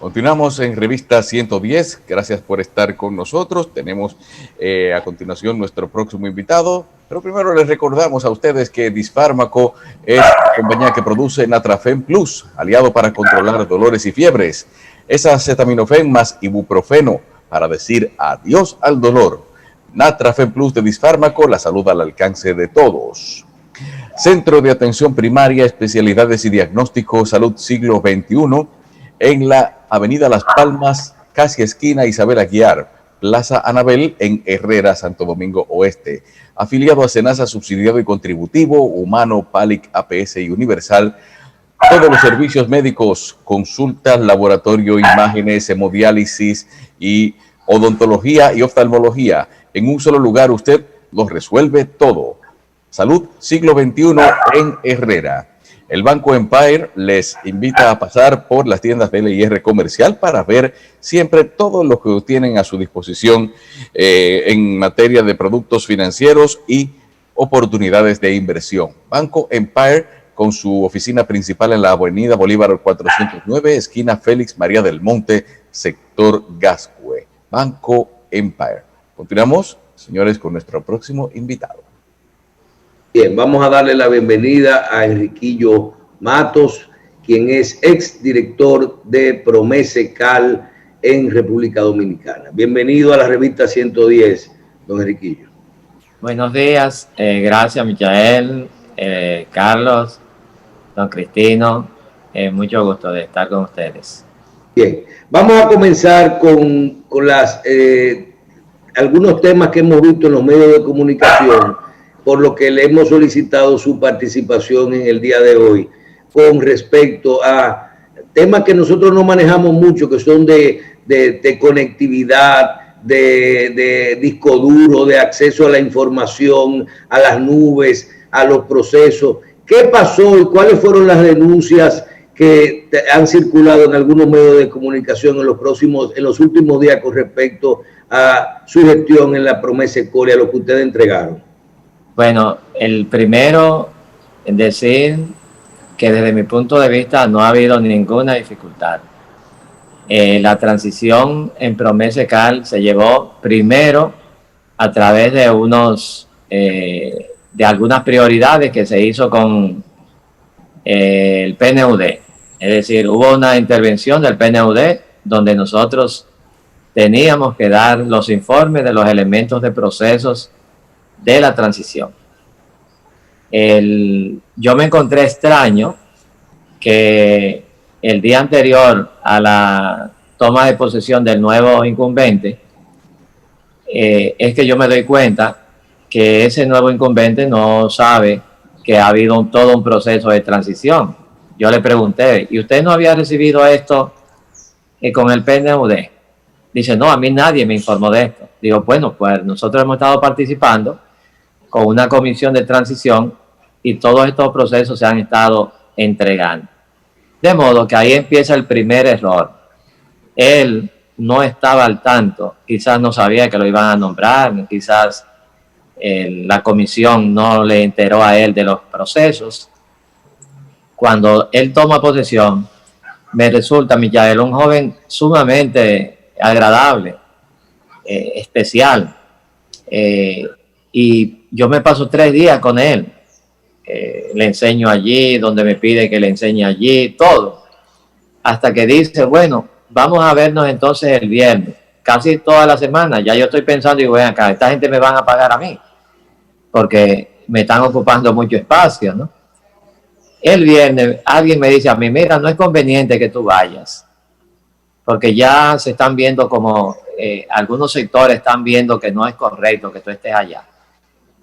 Continuamos en Revista 110. Gracias por estar con nosotros. Tenemos a continuación nuestro próximo invitado. Pero primero les recordamos a ustedes que Disfármaco es la compañía que produce Natrafen Plus, aliado para controlar dolores y fiebres. Es acetaminofén más ibuprofeno para decir adiós al dolor. Natrafen Plus de Disfármaco, la salud al alcance de todos. Centro de Atención Primaria, Especialidades y Diagnóstico Salud Siglo XXI, en la Avenida Las Palmas, casi esquina Isabel Aguiar, Plaza Anabel, en Herrera, Santo Domingo Oeste. Afiliado a Senasa, subsidiado y contributivo, Humano, Palic, APS y Universal. Todos los servicios médicos, consultas, laboratorio, imágenes, hemodiálisis y odontología y oftalmología. En un solo lugar usted los resuelve todo. Salud Siglo XXI en Herrera. El Banco Empire les invita a pasar por las tiendas de LIR Comercial para ver siempre todo lo que tienen a su disposición en materia de productos financieros y oportunidades de inversión. Banco Empire, con su oficina principal en la Avenida Bolívar 409, esquina Félix María del Monte, sector Gascue. Banco Empire. Continuamos, señores, con nuestro próximo invitado. Bien, vamos a darle la bienvenida a Enriquillo Matos, quien es exdirector de Promesecal en República Dominicana. Bienvenido a la Revista 110, don Enriquillo. Buenos días, gracias Michael, Carlos, don Cristino, mucho gusto de estar con ustedes. Bien, vamos a comenzar con algunos temas que hemos visto en los medios de comunicación, por lo que le hemos solicitado su participación en el día de hoy con respecto a temas que nosotros no manejamos mucho, que son de conectividad, de disco duro, de acceso a la información, a las nubes, a los procesos. ¿Qué pasó y cuáles fueron las denuncias que han circulado en algunos medios de comunicación en los últimos días con respecto a su gestión en la Promesecol y a lo que ustedes entregaron? Bueno, el primero en decir que desde mi punto de vista no ha habido ninguna dificultad. La transición en Promesecal se llevó primero a través de de algunas prioridades que se hizo con el PNUD. Es decir, hubo una intervención del PNUD donde nosotros teníamos que dar los informes de los elementos de procesos de la transición. Yo me encontré extraño que el día anterior a la toma de posesión del nuevo incumbente, es que yo me doy cuenta que ese nuevo incumbente no sabe que ha habido todo un proceso de transición. Yo le pregunté, ¿y usted no había recibido esto con el PNUD? Dice, no, a mí nadie me informó de esto. Digo, bueno, pues nosotros hemos estado participando con una comisión de transición y todos estos procesos se han estado entregando. De modo que ahí empieza el primer error. Él no estaba al tanto, quizás no sabía que lo iban a nombrar, quizás la comisión no le enteró a él de los procesos. Cuando él toma posesión, me resulta, Michael, un joven sumamente agradable, especial, y yo me paso 3 días con él. Le enseño allí, donde me pide que le enseñe allí, todo. Hasta que dice, bueno, vamos a vernos entonces el viernes. Casi toda la semana, ya yo estoy pensando, y voy acá, esta gente me van a pagar a mí, porque me están ocupando mucho espacio, ¿no? El viernes alguien me dice a mí, mira, no es conveniente que tú vayas, porque ya se están viendo como, algunos sectores están viendo que no es correcto que tú estés allá.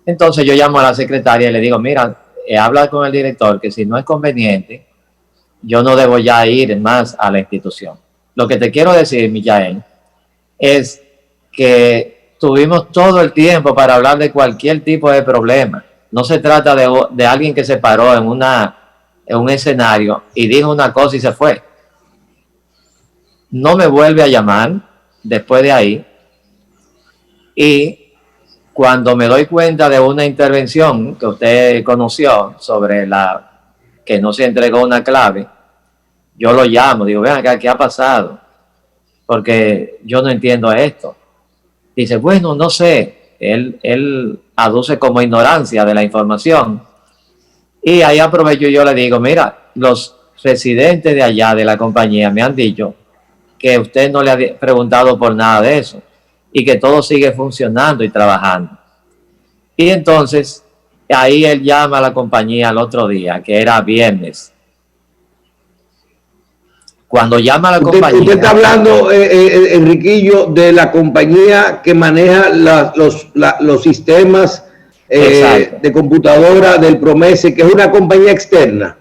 Entonces yo llamo a la secretaria y le digo, mira, habla con el director que si no es conveniente, yo no debo ya ir más a la institución. Lo que te quiero decir, Michael, es que tuvimos todo el tiempo para hablar de cualquier tipo de problema. No se trata de alguien que se paró en un escenario y dijo una cosa y se fue. No me vuelve a llamar después de ahí, y cuando me doy cuenta de una intervención que usted conoció sobre que no se entregó una clave, yo lo llamo, digo, ven acá, ¿qué ha pasado? porque yo no entiendo esto. Dice, bueno, no sé, él aduce como ignorancia de la información. Y ahí aprovecho y yo le digo, mira, los residentes de allá de la compañía me han dicho que usted no le ha preguntado por nada de eso y que todo sigue funcionando y trabajando. Y entonces, ahí él llama a la compañía al otro día, que era viernes. Cuando llama a la compañía... Usted está hablando, Enriquillo, de la compañía que maneja los sistemas de computadora del Promese, que es una compañía externa.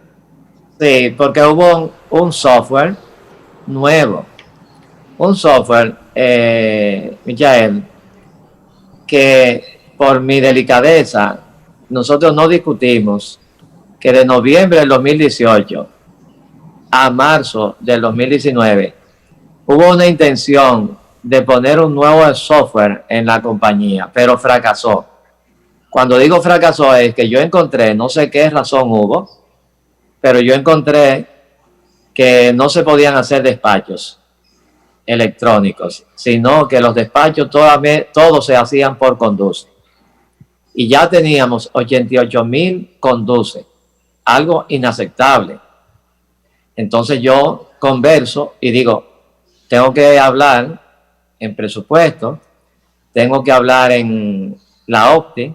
Sí, porque hubo un software nuevo. Un software, Michael, que por mi delicadeza, nosotros no discutimos que de noviembre del 2018 a marzo del 2019 hubo una intención de poner un nuevo software en la compañía, pero fracasó. Cuando digo fracasó es que yo encontré, no sé qué razón hubo, pero yo encontré que no se podían hacer despachos electrónicos, sino que los despachos todos se hacían por Conduce. Y ya teníamos 88,000 Conduce, algo inaceptable. Entonces yo converso y digo, tengo que hablar en presupuesto, tengo que hablar en la OPTI,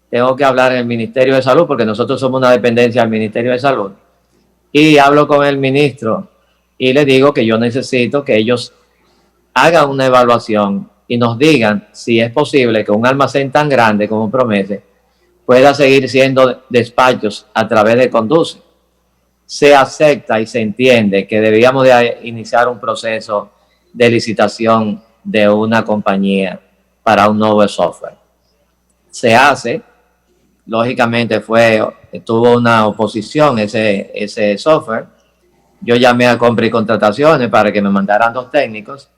tengo que hablar en el Ministerio de Salud, porque nosotros somos una dependencia del Ministerio de Salud, y hablo con el ministro y le digo que yo necesito que ellos hagan una evaluación y nos digan si es posible que un almacén tan grande como Promese pueda seguir siendo despachos a través de Conduce. Se acepta y se entiende que debíamos de iniciar un proceso de licitación de una compañía para un nuevo software. Se hace, lógicamente tuvo una oposición ese software. Yo llamé a compra y contrataciones para que me mandaran 2 técnicos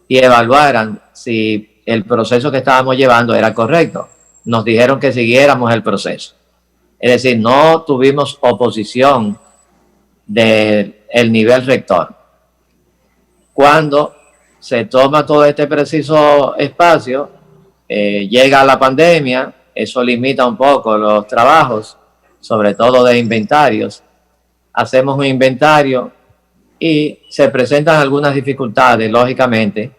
y evaluaran si el proceso que estábamos llevando era correcto. Nos dijeron que siguiéramos el proceso. Es decir, no tuvimos oposición del nivel rector. Cuando se toma todo este preciso espacio, llega la pandemia, eso limita un poco los trabajos, sobre todo de inventarios. Hacemos un inventario y se presentan algunas dificultades, lógicamente,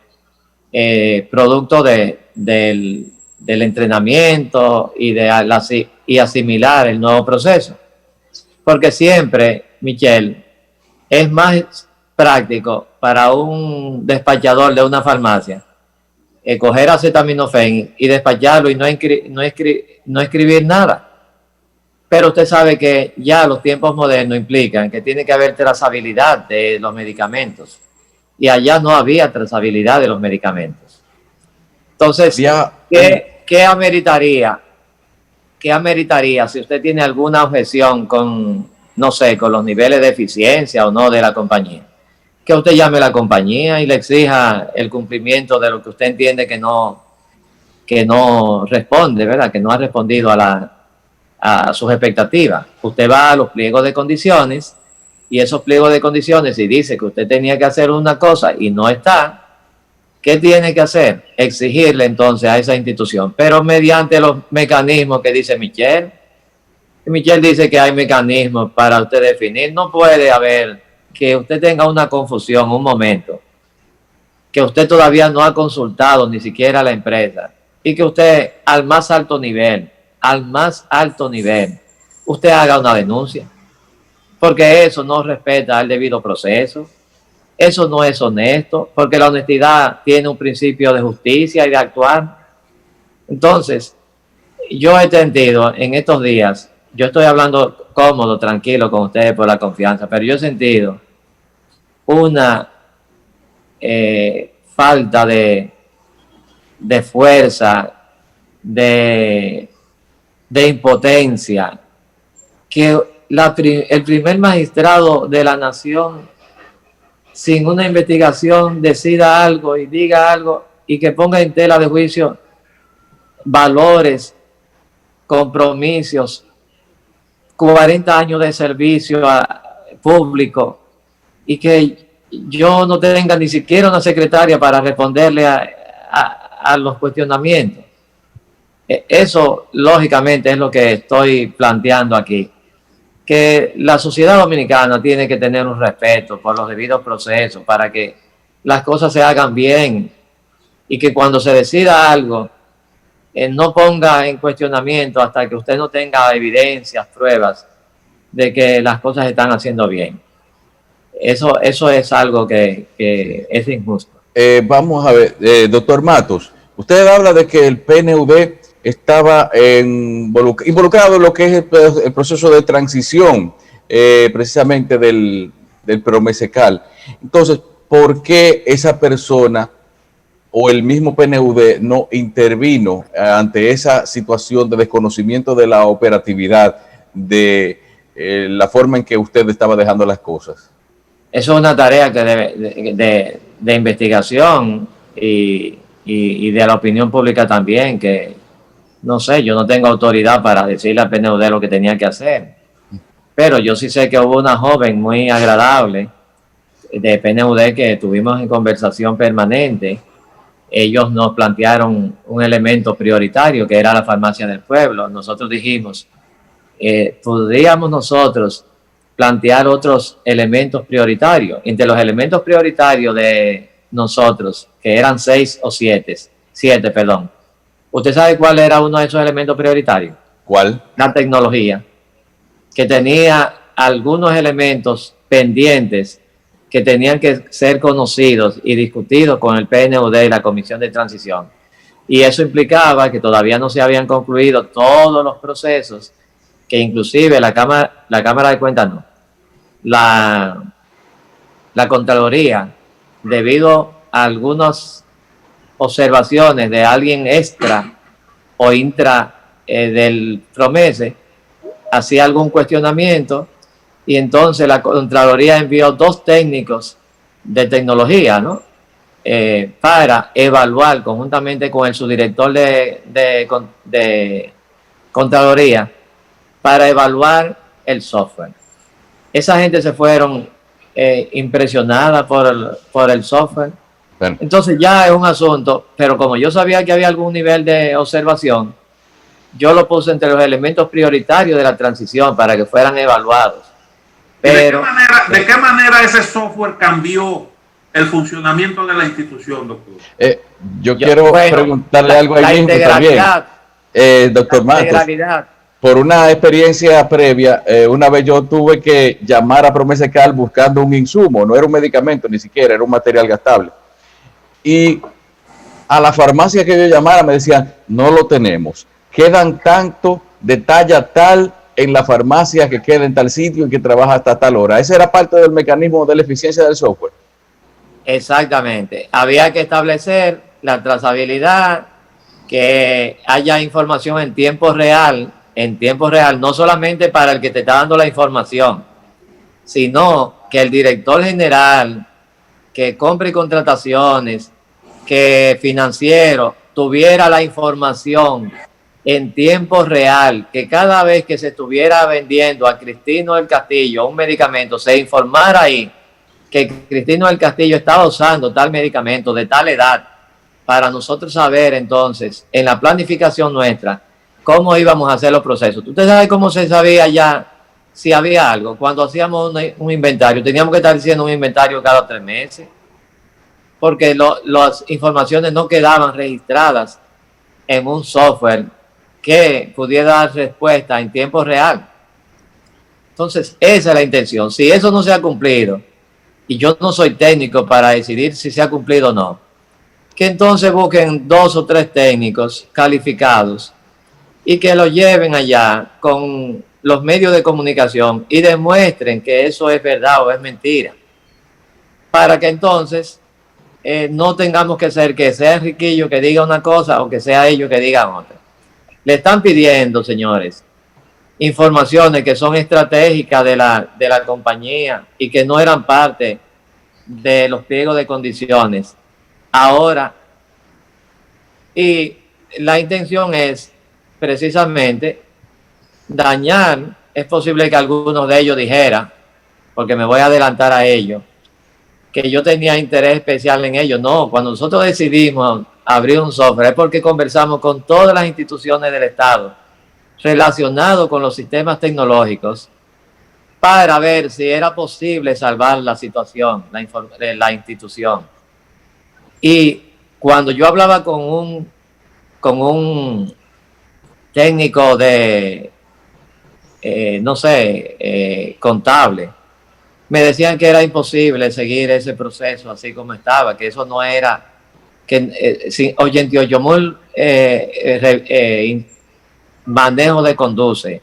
producto del entrenamiento y asimilar el nuevo proceso. Porque siempre, Michelle, es más práctico para un despachador de una farmacia coger acetaminofén y despacharlo y no escribir nada. Pero usted sabe que ya los tiempos modernos implican que tiene que haber trazabilidad de los medicamentos. Y allá no había trazabilidad de los medicamentos. Entonces, ¿qué ameritaría? ¿Qué ameritaría si usted tiene alguna objeción con, no sé, con los niveles de eficiencia o no de la compañía? Que usted llame a la compañía y le exija el cumplimiento de lo que usted entiende que no responde, ¿verdad? Que no ha respondido a sus expectativas. Usted va a los pliegos de condiciones y esos pliegos de condiciones, si dice que usted tenía que hacer una cosa y no está, ¿qué tiene que hacer? Exigirle entonces a esa institución, pero mediante los mecanismos que dice Michelle. Michelle dice que hay mecanismos para usted definir. No puede haber que usted tenga una confusión, un momento, que usted todavía no ha consultado ni siquiera a la empresa y que usted al más alto nivel, usted haga una denuncia, porque eso no respeta el debido proceso, eso no es honesto, porque la honestidad tiene un principio de justicia y de actuar. Entonces, yo he sentido en estos días, yo estoy hablando cómodo, tranquilo con ustedes por la confianza, pero yo he sentido una falta de fuerza, de impotencia, que el primer magistrado de la nación, sin una investigación, decida algo y diga algo y que ponga en tela de juicio valores, compromisos, 40 años de servicio público y que yo no tenga ni siquiera una secretaria para responderle a los cuestionamientos. Eso, lógicamente, es lo que estoy planteando aquí, que la sociedad dominicana tiene que tener un respeto por los debidos procesos para que las cosas se hagan bien y que cuando se decida algo, no ponga en cuestionamiento hasta que usted no tenga evidencias, pruebas de que las cosas se están haciendo bien. Eso es algo que es injusto. Vamos a ver, doctor Matos, usted habla de que el PNUD estaba involucrado en lo que es el proceso de transición precisamente del Promesecal. Entonces, ¿por qué esa persona o el mismo PNUD no intervino ante esa situación de desconocimiento de la operatividad de la forma en que usted estaba dejando las cosas? Eso es una tarea que de investigación y de la opinión pública también, que no sé, yo no tengo autoridad para decirle al PNUD lo que tenía que hacer, pero yo sí sé que hubo una joven muy agradable de PNUD que tuvimos en conversación permanente. Ellos nos plantearon un elemento prioritario que era la farmacia del pueblo. Nosotros dijimos, podríamos nosotros plantear otros elementos prioritarios. Entre los elementos prioritarios de nosotros, que eran 6 o 7, perdón. ¿Usted sabe cuál era uno de esos elementos prioritarios? ¿Cuál? La tecnología, que tenía algunos elementos pendientes que tenían que ser conocidos y discutidos con el PNUD y la Comisión de Transición. Y eso implicaba que todavía no se habían concluido todos los procesos, que inclusive la Cámara de Cuentas no. La Contraloría, debido a algunas observaciones de alguien extra o intra del Promese, hacía algún cuestionamiento y entonces la Contraloría envió 2 técnicos de tecnología, ¿no? Para evaluar conjuntamente con el subdirector de Contraloría, para evaluar el software. Esa gente se fueron impresionada por el software. Bueno. Entonces ya es un asunto, pero como yo sabía que había algún nivel de observación, yo lo puse entre los elementos prioritarios de la transición para que fueran evaluados. Pero, ¿De qué manera ese software cambió el funcionamiento de la institución, doctor? Yo quiero preguntarle algo ahí mismo también, doctor Matos. Por una experiencia previa, una vez yo tuve que llamar a Promesecal buscando un insumo, no era un medicamento ni siquiera, era un material gastable. Y a la farmacia que yo llamara me decían, no lo tenemos, quedan tanto de talla tal en la farmacia que queda en tal sitio y que trabaja hasta tal hora. Ese era parte del mecanismo de la eficiencia del software. Exactamente, había que establecer la trazabilidad, que haya información en tiempo real, no solamente para el que te está dando la información, sino que el director general, que compra y contrataciones, que financiero, tuviera la información en tiempo real, que cada vez que se estuviera vendiendo a Cristino del Castillo un medicamento, se informara ahí que Cristino del Castillo estaba usando tal medicamento de tal edad, para nosotros saber entonces, en la planificación nuestra, cómo íbamos a hacer los procesos. ¿Usted sabe cómo se sabía ya si había algo? Cuando hacíamos un inventario, teníamos que estar haciendo un inventario cada 3 meses, porque las informaciones no quedaban registradas en un software que pudiera dar respuesta en tiempo real. Entonces, esa es la intención. Si eso no se ha cumplido, y yo no soy técnico para decidir si se ha cumplido o no, que entonces busquen 2 o 3 técnicos calificados y que lo lleven allá con los medios de comunicación y demuestren que eso es verdad o es mentira, para que entonces no tengamos que ser que sea Enriquillo que diga una cosa o que sea ellos que digan otra. Le están pidiendo, señores, informaciones que son estratégicas de la compañía y que no eran parte de los pliegos de condiciones ahora, y la intención es precisamente dañar. Es posible que algunos de ellos dijeran, porque me voy a adelantar a ello, que yo tenía interés especial en ello. No, cuando nosotros decidimos abrir un software es porque conversamos con todas las instituciones del Estado relacionadas con los sistemas tecnológicos para ver si era posible salvar la situación, la institución. Y cuando yo hablaba con un técnico de, contable, me decían que era imposible seguir ese proceso así como estaba, que eso no era, que 88.000 manejo de conduce,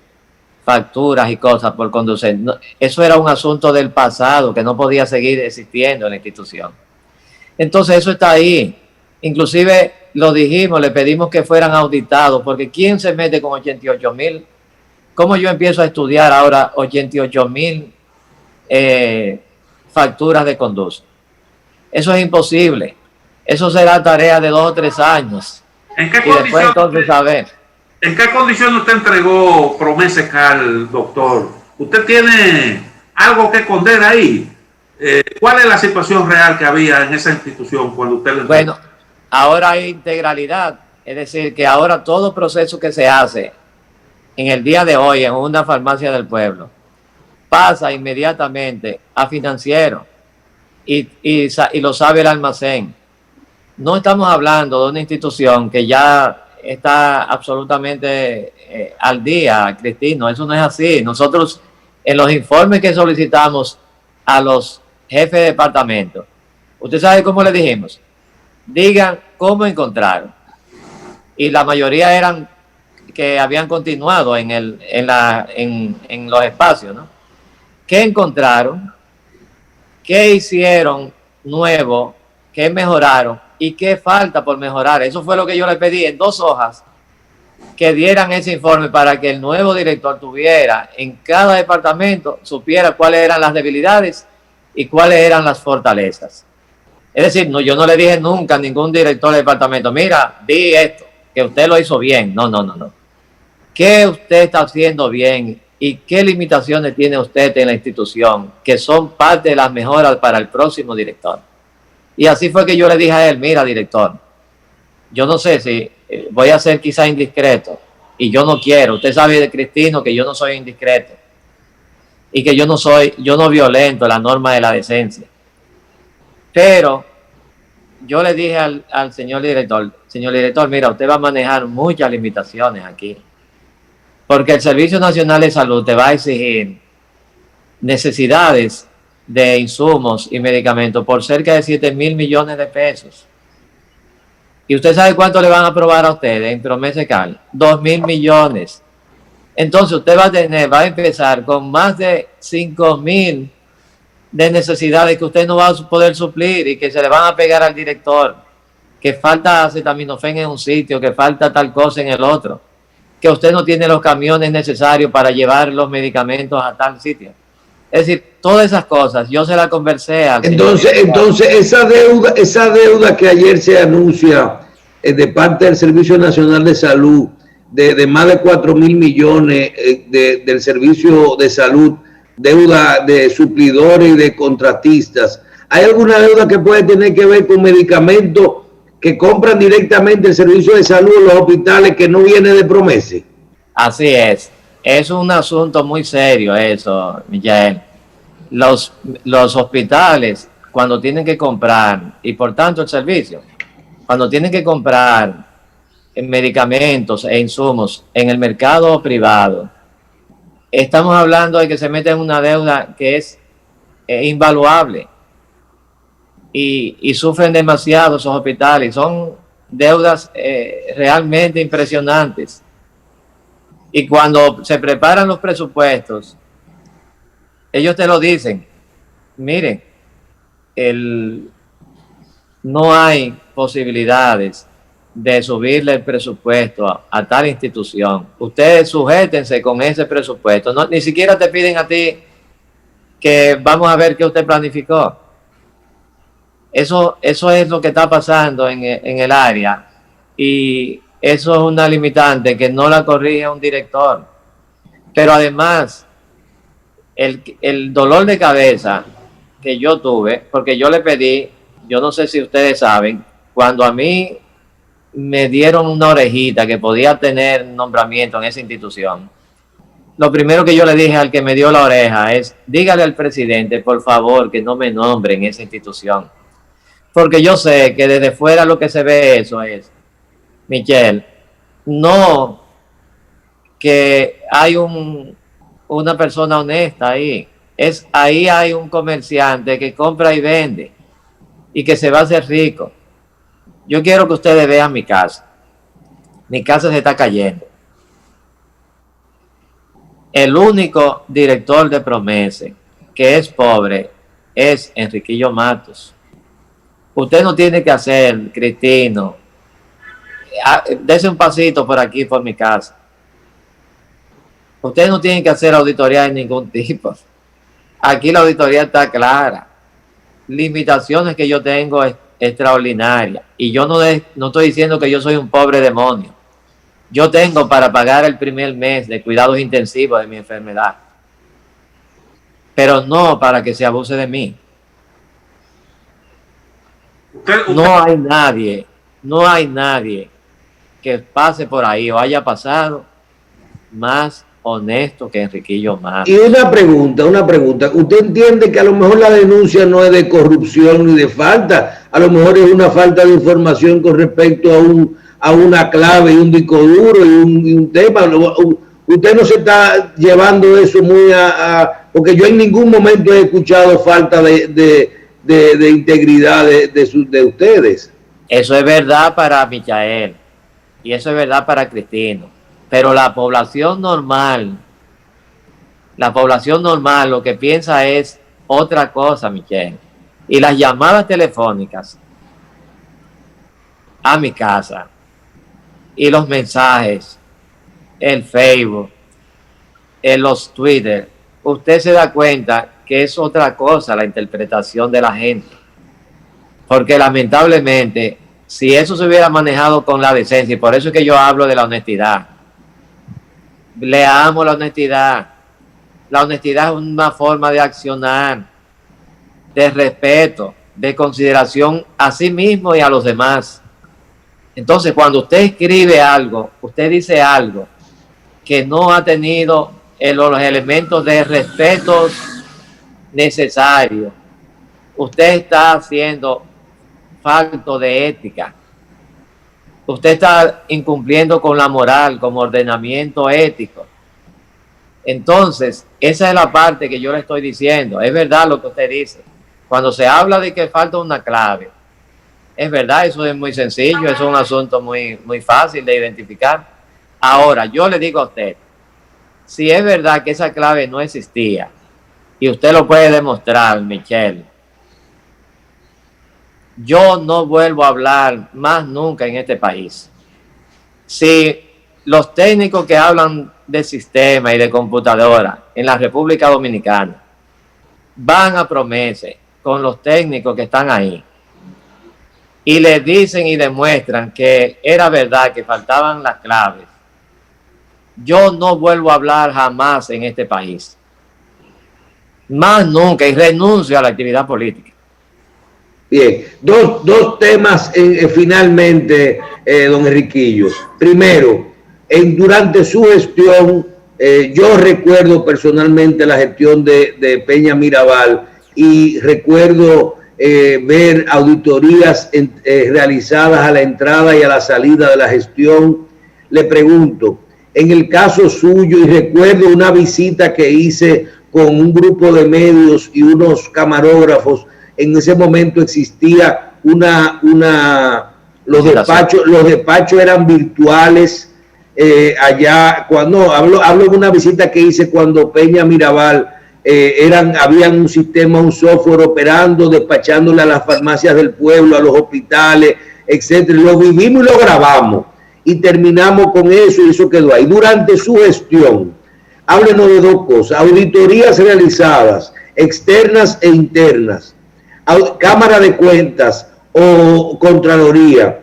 facturas y cosas por conducir. No, eso era un asunto del pasado que no podía seguir existiendo en la institución. Entonces eso está ahí. Inclusive lo dijimos, le pedimos que fueran auditados, porque ¿quién se mete con 88.000? ¿Cómo yo empiezo a estudiar ahora 88.000 facturas de conducta? Eso es imposible. Eso será tarea de 2 o 3 años. ¿En qué condiciones? Después entonces saber. ¿En qué condición usted entregó Promesecal, doctor? ¿Usted tiene algo que esconder ahí? ¿Cuál es la situación real que había en esa institución cuando usted lo entregó? Bueno, ahora hay integralidad. Es decir, que ahora todo proceso que se hace en el día de hoy en una farmacia del pueblo pasa inmediatamente a financiero y lo sabe el almacén. No estamos hablando de una institución que ya está absolutamente al día, Cristino. Eso no es así. Nosotros, en los informes que solicitamos a los jefes de departamento, ¿usted sabe cómo le dijimos? Digan cómo encontraron. Y la mayoría eran que habían continuado en los espacios, ¿no? ¿Qué encontraron? ¿Qué hicieron nuevo? ¿Qué mejoraron? ¿Y qué falta por mejorar? Eso fue lo que yo le pedí en 2 hojas, que dieran ese informe para que el nuevo director tuviera en cada departamento, supiera cuáles eran las debilidades y cuáles eran las fortalezas. Es decir, no, yo no le dije nunca a ningún director de departamento, mira, di esto, que usted lo hizo bien. No. ¿Qué usted está haciendo bien y qué limitaciones tiene usted en la institución que son parte de las mejoras para el próximo director? Y así fue que yo le dije a él, mira, director, yo no sé si voy a ser quizá indiscreto y yo no quiero. Usted sabe de Cristino que yo no soy indiscreto y que yo no violento la norma de la decencia. Pero yo le dije al señor director, mira, usted va a manejar muchas limitaciones aquí, porque el Servicio Nacional de Salud te va a exigir necesidades de insumos y medicamentos por cerca de 7.000 millones de pesos. ¿Y usted sabe cuánto le van a aprobar a ustedes en Promesecal? 2.000 millones. Entonces usted va a empezar con más de 5.000 de necesidades que usted no va a poder suplir y que se le van a pegar al director, que falta acetaminofén en un sitio, que falta tal cosa en el otro, que usted no tiene los camiones necesarios para llevar los medicamentos a tal sitio. Es decir, todas esas cosas yo se las conversé al entonces esa deuda que ayer se anuncia de parte del Servicio Nacional de Salud de más de 4.000 millones del Servicio de Salud, deuda de suplidores y de contratistas, ¿hay alguna deuda que puede tener que ver con medicamentos que compran directamente el Servicio de Salud en los hospitales que no viene de Promese? Así es un asunto muy serio eso, Miguel. Los hospitales, cuando tienen que comprar, y por tanto el servicio, cuando tienen que comprar medicamentos e insumos en el mercado privado, estamos hablando de que se meten en una deuda que es invaluable y sufren demasiado esos hospitales. Son deudas realmente impresionantes. Y cuando se preparan los presupuestos, ellos te lo dicen, miren, no hay posibilidades de subirle el presupuesto a tal institución. Ustedes sujétense con ese presupuesto. No, ni siquiera te piden a ti que vamos a ver qué usted planificó. Eso es lo que está pasando en el área, y eso es una limitante que no la corrige un director. Pero además, el dolor de cabeza que yo tuve, porque yo le pedí, yo no sé si ustedes saben, cuando a mí me dieron una orejita que podía tener nombramiento en esa institución, lo primero que yo le dije al que me dio la oreja es, dígale al presidente, por favor, que no me nombre en esa institución. Porque yo sé que desde fuera lo que se ve eso es, Michelle, no que hay una persona honesta ahí. Ahí hay un comerciante que compra y vende y que se va a hacer rico. Yo quiero que ustedes vean mi casa. Mi casa se está cayendo. El único director de Promese que es pobre es Enriquillo Matos. Usted no tiene que hacer, Cristino, dese un pasito por aquí, por mi casa. Usted no tiene que hacer auditoría de ningún tipo. Aquí la auditoría está clara. Limitaciones que yo tengo extraordinarias. Y yo no estoy diciendo que yo soy un pobre demonio. Yo tengo para pagar el primer mes de cuidados intensivos de mi enfermedad. Pero no para que se abuse de mí. No hay nadie que pase por ahí o haya pasado más honesto que Enriquillo Matos. Y una pregunta. ¿Usted entiende que a lo mejor la denuncia no es de corrupción ni de falta? A lo mejor es una falta de información con respecto a una clave y un disco duro y un tema. Usted no se está llevando eso muy porque yo en ningún momento he escuchado falta de integridad de ustedes. Eso es verdad para Michael y eso es verdad para Cristino, pero la población normal lo que piensa es otra cosa, Michael. Y las llamadas telefónicas a mi casa y los mensajes, el Facebook, los Twitter, usted se da cuenta que es otra cosa la interpretación de la gente. Porque lamentablemente, si eso se hubiera manejado con la decencia, y por eso es que yo hablo de la honestidad. Le amo la honestidad. La honestidad es una forma de accionar, de respeto, de consideración a sí mismo y a los demás. Entonces, cuando usted escribe algo, usted dice algo que no ha tenido los elementos de respeto necesarios, usted está haciendo falto de ética. Usted está incumpliendo con la moral, como ordenamiento ético. Entonces, esa es la parte que yo le estoy diciendo. Es verdad lo que usted dice. Cuando se habla de que falta una clave, es verdad, eso es muy sencillo, eso es un asunto muy, muy fácil de identificar. Ahora, yo le digo a usted, si es verdad que esa clave no existía, y usted lo puede demostrar, Michelle, yo no vuelvo a hablar más nunca en este país. Si los técnicos que hablan de sistema y de computadora en la República Dominicana van a Promese con los técnicos que están ahí y les dicen y demuestran que era verdad que faltaban las claves, yo no vuelvo a hablar jamás en este país. Más nunca, y renuncio a la actividad política. Bien, dos temas finalmente, don Enriquillo. Primero, durante su gestión, yo recuerdo personalmente la gestión de Peña Mirabal y recuerdo ver auditorías realizadas a la entrada y a la salida de la gestión. Le pregunto, en el caso suyo, y recuerdo una visita que hice con un grupo de medios y unos camarógrafos, en ese momento existía los despachos eran virtuales. Allá, cuando hablo de una visita que hice cuando Peña Mirabal habían un sistema, un software operando, despachándole a las farmacias del pueblo, a los hospitales, etcétera. Lo vivimos y lo grabamos y terminamos con eso y eso quedó ahí. Durante su gestión, háblenos de dos cosas: auditorías realizadas, externas e internas, Cámara de Cuentas o Contraloría.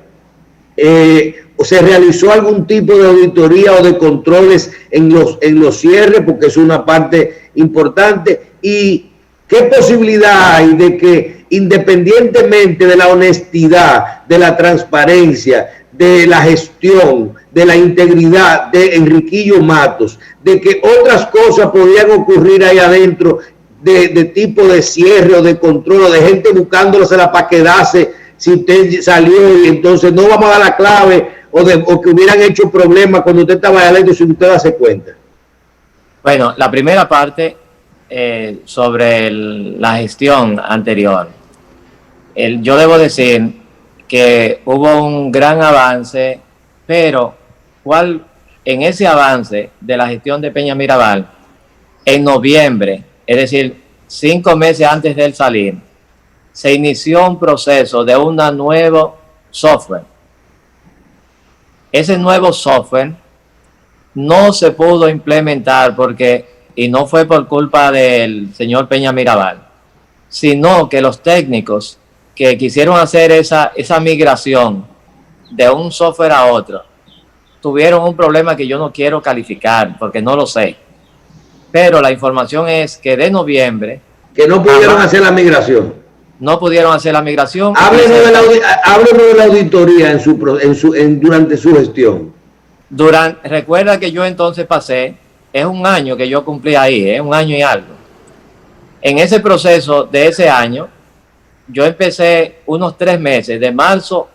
¿Se realizó algún tipo de auditoría o de controles en los cierres? Porque es una parte importante. Y ¿Qué posibilidad hay de que, independientemente de la honestidad, de la transparencia, de la gestión, de la integridad de Enriquillo Matos, de que otras cosas podrían ocurrir ahí adentro, de tipo de cierre o de control, o de gente buscándosela para quedarse si usted salió y entonces no vamos a dar la clave, o que hubieran hecho problemas cuando usted estaba ahí adentro sin usted darse cuenta? Bueno, la primera parte sobre la gestión anterior. Yo debo decir que hubo un gran avance, pero en ese avance de la gestión de Peña Mirabal, en noviembre, es decir, 5 meses antes de él salir, se inició un proceso de un nuevo software. Ese nuevo software no se pudo implementar y no fue por culpa del señor Peña Mirabal, sino que los técnicos que quisieron hacer esa migración de un software a otro tuvieron un problema que yo no quiero calificar porque no lo sé, pero la información es que de noviembre que no pudieron hacer la migración. No pudieron hacer la migración. Háblenos de la auditoría durante su gestión. Recuerda que yo entonces pasé, es un año que yo cumplí ahí, un año y algo. En ese proceso de ese año, yo empecé unos 3 meses, de marzo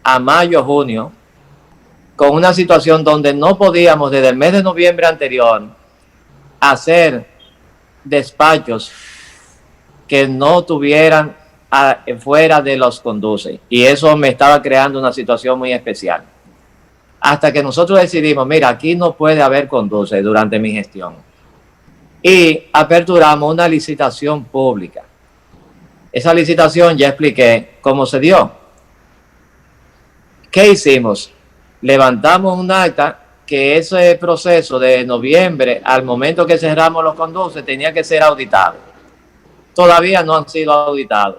a mayo, junio, con una situación donde no podíamos desde el mes de noviembre anterior hacer despachos que no tuvieran fuera de los conduce, y eso me estaba creando una situación muy especial. Hasta que nosotros decidimos, mira, aquí no puede haber conduce durante mi gestión, y aperturamos una licitación pública. Esa licitación ya expliqué cómo se dio. ¿Qué hicimos? Levantamos un acta que ese proceso de noviembre al momento que cerramos los conduces tenía que ser auditado. Todavía no han sido auditados,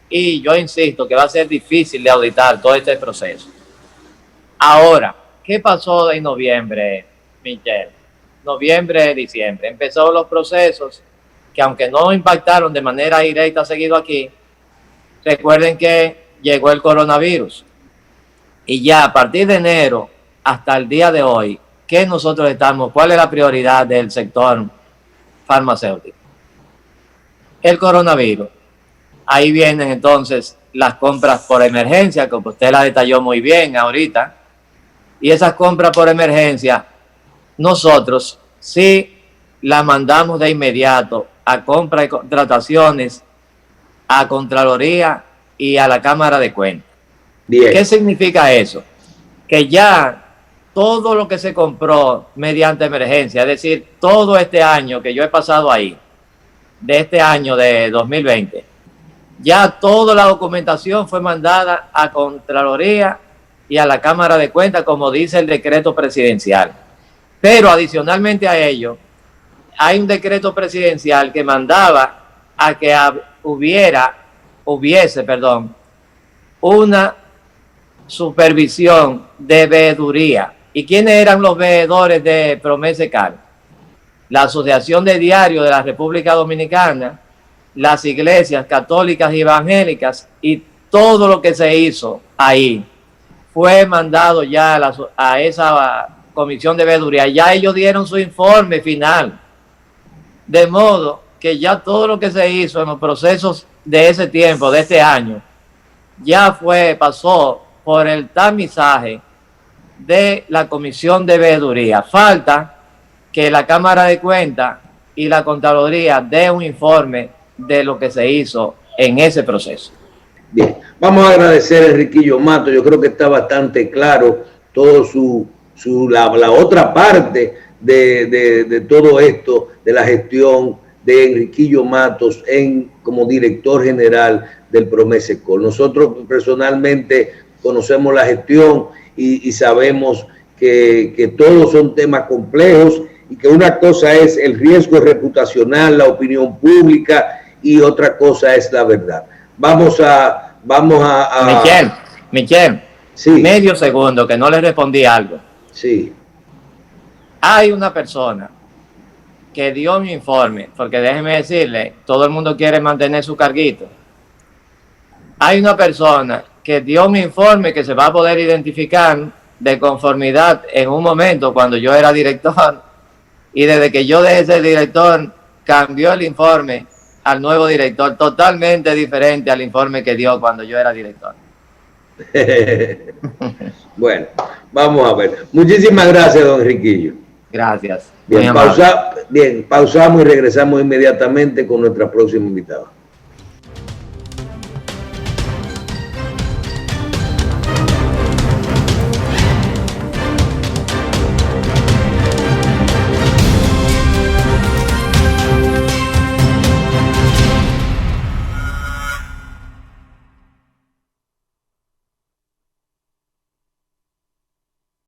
y yo insisto que va a ser difícil de auditar todo este proceso. Ahora, ¿qué pasó en noviembre, Michelle? Noviembre, diciembre, empezó los procesos que, aunque no impactaron de manera directa seguido aquí, recuerden que llegó el coronavirus, y ya a partir de enero hasta el día de hoy, ¿qué nosotros estamos? ¿Cuál es la prioridad del sector farmacéutico? El coronavirus. Ahí vienen entonces las compras por emergencia, como usted la detalló muy bien ahorita, y esas compras por emergencia nosotros sí las mandamos de inmediato a compra y contrataciones, a Contraloría y a la Cámara de Cuentas. Bien. ¿Qué significa eso? Que ya todo lo que se compró mediante emergencia, es decir, todo este año que yo he pasado ahí, de este año de 2020, ya toda la documentación fue mandada a Contraloría y a la Cámara de Cuentas, como dice el decreto presidencial. Pero adicionalmente a ello, hay un decreto presidencial que mandaba a que hubiese una supervisión de veeduría. ¿Y quiénes eran los veedores de Promesecal? La Asociación de Diarios de la República Dominicana, las iglesias católicas y evangélicas, y todo lo que se hizo ahí fue mandado ya a esa comisión de veeduría. Ya ellos dieron su informe final, de modo que ya todo lo que se hizo en los procesos de ese tiempo, de este año, ya pasó por el tamizaje de la comisión de veeduría. Falta que la Cámara de Cuentas y la Contraloría dé un informe de lo que se hizo en ese proceso. Bien, vamos a agradecer a Enriquillo Matos. Yo creo que está bastante claro todo la otra parte de todo esto, de la gestión de Enriquillo Matos como director general del Promesecol. Nosotros personalmente conocemos la gestión y sabemos que todos son temas complejos, y que una cosa es el riesgo reputacional, la opinión pública, y otra cosa es la verdad. Vamos a Michelle, sí. Medio segundo que no le respondí algo. Sí. Hay una persona que dio mi informe, porque déjeme decirle, todo el mundo quiere mantener su carguito. Hay una persona que dio mi informe que se va a poder identificar de conformidad en un momento cuando yo era director, y desde que yo dejé de ser director cambió el informe al nuevo director, totalmente diferente al informe que dio cuando yo era director. Bueno, vamos a ver. Muchísimas gracias, don Enriquillo. Gracias. Bien, pausamos y regresamos inmediatamente con nuestra próxima invitada.